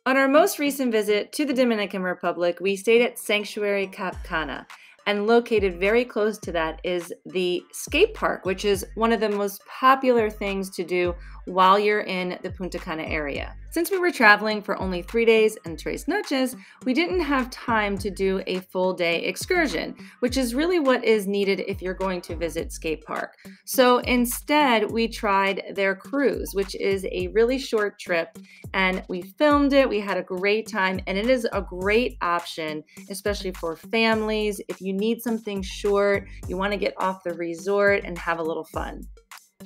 On our most recent visit to the Dominican Republic, we stayed at Sanctuary Cap Cana, and located very close to that is the skate park, which is one of the most popular things to do while you're in the Punta Cana area. Since we were traveling for only 3 days and 3 noches, we didn't have time to do a full day excursion, which is really what is needed if you're going to visit Scape Park. So instead, we tried their cruise, which is a really short trip, and we filmed it. We had a great time, and it is a great option, especially for families. If you need something short, you want to get off the resort and have a little fun.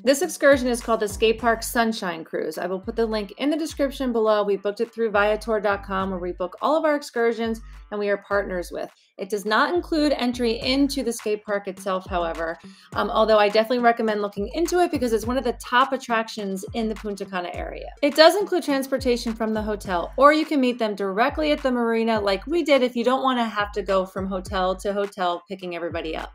This excursion is called the Scape Park Sunshine Cruise. I will put the link in the description below. We booked it through viator.com, where we book all of our excursions and we are partners with. It does not include entry into the skate park itself, however, although I definitely recommend looking into it because it's one of the top attractions in the Punta Cana area. It does include transportation from the hotel, or you can meet them directly at the marina like we did if you don't want to have to go from hotel to hotel picking everybody up.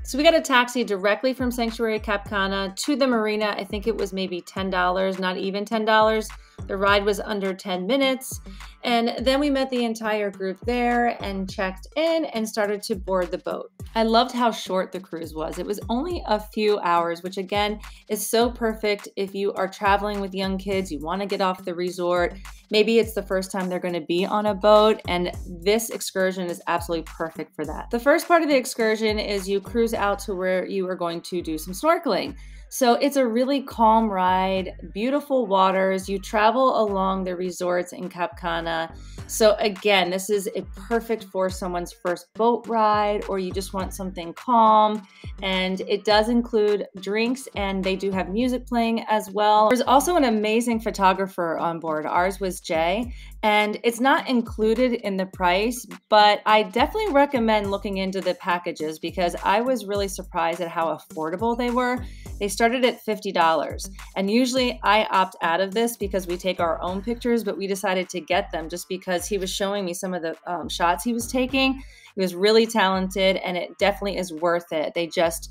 So we got a taxi directly from Sanctuary Cap Cana to the marina. I think it was maybe $10, not even $10. The ride was under 10 minutes. And then we met the entire group there and checked in and started to board the boat. I loved how short the cruise was. It was only a few hours, which again is so perfect if you are traveling with young kids, you want to get off the resort. Maybe it's the first time they're going to be on a boat, and this excursion is absolutely perfect for that. The first part of the excursion is you cruise out to where you are going to do some snorkeling. So it's a really calm ride, beautiful waters. You travel along the resorts in Cap Cana. So again, this is perfect for someone's first boat ride, or you just want something calm. And it does include drinks, and they do have music playing as well. There's also an amazing photographer on board. Ours was Jay, and it's not included in the price, but I definitely recommend looking into the packages because I was really surprised at how affordable they were. They started at $50, and usually I opt out of this because we take our own pictures, but we decided to get them just because he was showing me some of the shots he was taking. He was really talented, and it definitely is worth it. They just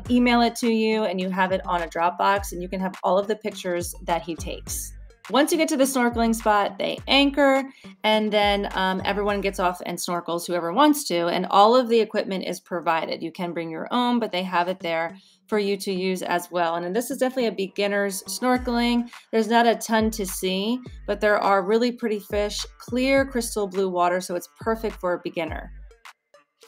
email it to you, and you have it on a Dropbox, and you can have all of the pictures that he takes. Once you get to the snorkeling spot, they anchor, and then everyone gets off and snorkels, whoever wants to, and all of the equipment is provided. You can bring your own, but they have it there for you to use as well. And this is definitely a beginner's snorkeling. There's not a ton to see, but there are really pretty fish, clear crystal blue water, so it's perfect for a beginner.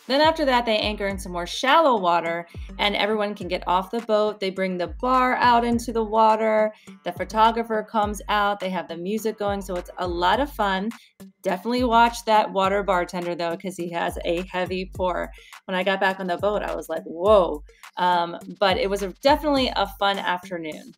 Then after that, they anchor in some more shallow water, and everyone can get off the boat. They bring the bar out into the water. The photographer comes out. They have the music going, so it's a lot of fun. Definitely watch that water bartender, though, because he has a heavy pour. When I got back on the boat, I was like, whoa. But it was definitely a fun afternoon.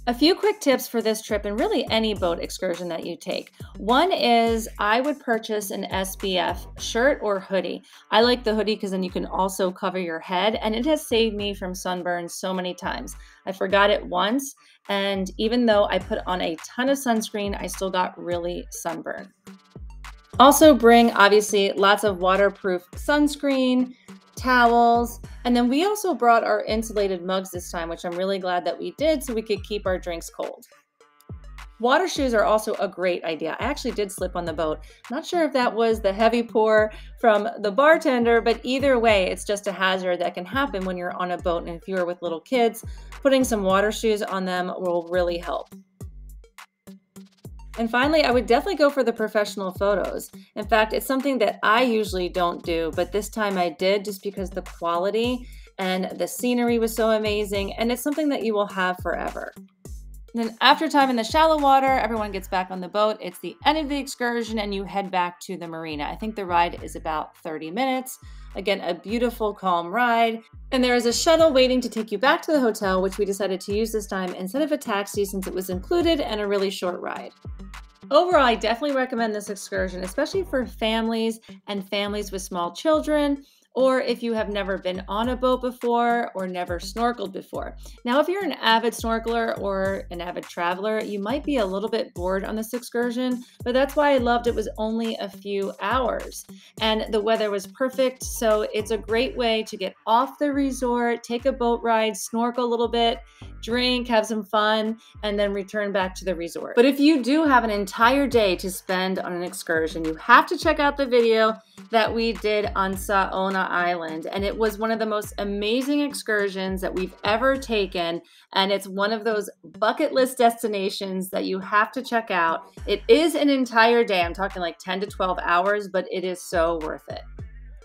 A few quick tips for this trip and really any boat excursion that you take. One is I would purchase an SPF shirt or hoodie. I like the hoodie because then you can also cover your head, and it has saved me from sunburn so many times. I forgot it once, and even though I put on a ton of sunscreen, I still got really sunburned. Also bring, obviously, lots of waterproof sunscreen, towels, and then we also brought our insulated mugs this time, which I'm really glad that we did so we could keep our drinks cold. Water shoes are also a great idea. I actually did slip on the boat. Not sure if that was the heavy pour from the bartender, but either way, it's just a hazard that can happen when you're on a boat, and if you're with little kids, putting some water shoes on them will really help. And finally, I would definitely go for the professional photos. In fact, it's something that I usually don't do, but this time I did just because the quality and the scenery was so amazing, and it's something that you will have forever. And then after time in the shallow water, everyone gets back on the boat. It's the end of the excursion, and you head back to the marina. I think the ride is about 30 minutes. Again, a beautiful, calm ride. And there is a shuttle waiting to take you back to the hotel, which we decided to use this time instead of a taxi since it was included and a really short ride. Overall, I definitely recommend this excursion, especially for families and families with small children, or if you have never been on a boat before or never snorkeled before. Now, if you're an avid snorkeler or an avid traveler, you might be a little bit bored on this excursion, but that's why I loved it was only a few hours. And the weather was perfect, so it's a great way to get off the resort, take a boat ride, snorkel a little bit, drink, have some fun, and then return back to the resort. But if you do have an entire day to spend on an excursion, you have to check out the video that we did on Saona Island. And it was one of the most amazing excursions that we've ever taken. And it's one of those bucket list destinations that you have to check out. It is an entire day. I'm talking like 10 to 12 hours, but it is so worth it.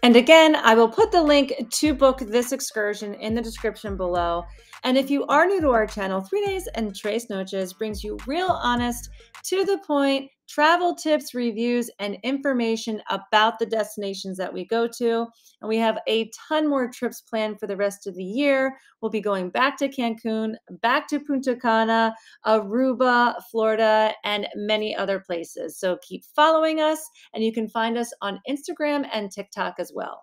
And again, I will put the link to book this excursion in the description below. And if you are new to our channel, 3 Days and Tres Noches brings you real, honest, to the point travel tips, reviews, and information about the destinations that we go to. And we have a ton more trips planned for the rest of the year. We'll be going back to Cancun, back to Punta Cana, Aruba, Florida, and many other places. So keep following us, and you can find us on Instagram and TikTok as well.